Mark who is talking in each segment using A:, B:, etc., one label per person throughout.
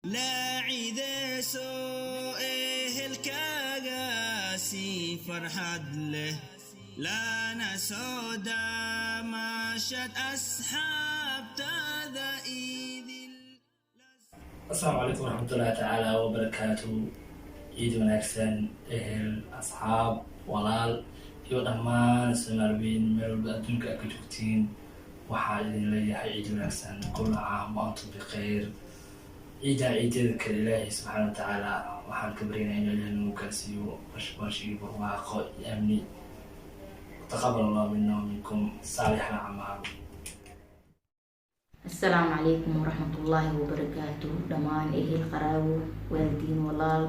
A: لا عيدسو الكاغاسي فرحد له لا نسودا مشت أصحاب تذا إيدي.
B: السلام عليكم ورحمة الله تعالى وبركاته. عيد ونكسن أهل أصحاب ولال iyo dhammaan Soomaaliyiin meel walba adduunka ka joogtiin waxaa idin leeyahay ciid wanaagsan kulla caam wa antum bikhayr. ciidda kale Ilaahay subhanahu wa ta'ala waxaan ka baryaynaa in Ilaahay nagu gaarsiiyo bashbashi barwaaqo iyo amni. taqabbal Allahu minna wa minkum saalihal a'maal.
C: السلام عليكم ورحمة الله وبركاته. دمان إهل قراو والدين والال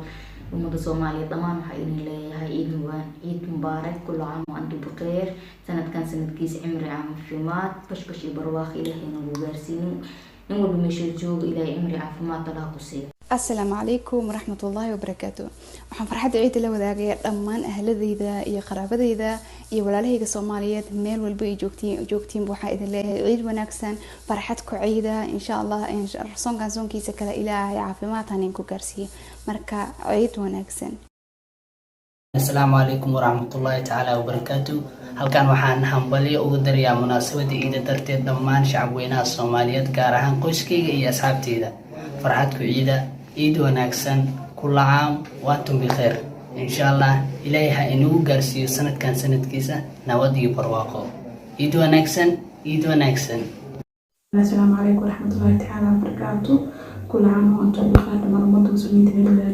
C: ومدى صومالي دمان وحاين الله عيد مبارك كل عام وأنتم بخير. سنة كان سنة كيس عمري عام فيمات بش برواخ إلهي نبو غارسينو نقول بمشي الجوب إلى عمري عافمات لا قصير.
D: السلام عليكم ورحمة الله وبركاته. waxaan farxad ciid la wadaagay dhammaan ahladeyda iyo qaraabadeyda iyo walaalahayga Soomaaliyeed meel walba ay joogtiin waxaa idin leeyahay ciid wanaagsan farxad ku ciida insha Allah soonkiisa kala Ilaahay caafimaad hanin ku gaarsiiyo marka ciid wanaagsan.
E: السلام عليكم ورحمة الله تعالى وبركاته. halkan waxaan hambaliyo ugu darayaa munaasabada ciida darteed dhammaan shacabweynaha Soomaaliyeed gaar ahaan qoyskayga iyo asxaabteyda farxad ku ciida ciid wanaagsan kulla caam wa antum bikhayr insha Allah Ilaahay ha inuu gaarsiiyo sanadkan sanadkiisa nabad iyo barwaaqo. ciid wanaagsan.
F: السلام عليكم ورحمة الله تعالى وبركاته. كل عام وأنتم بخير. مرحبا بكم في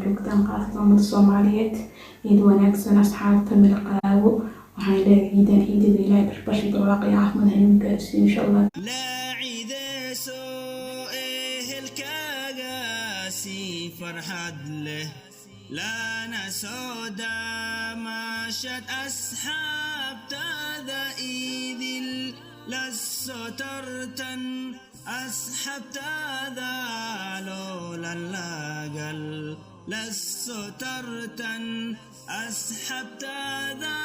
F: جوكتان قاصة من الصوماليات. عيد ونكسن أصحاب تمر القلاوة وحيلا عيدا إلهي بشبش برواقي عافمد هنوكاسي إن شاء الله.
A: لا عيد سوء الكاغاسي فرحد له لا نسودا مشت أصحاب تذا إيدي لسوترتن أصحاب تذا لولا اللاقل لسوترتن أصحاب تذا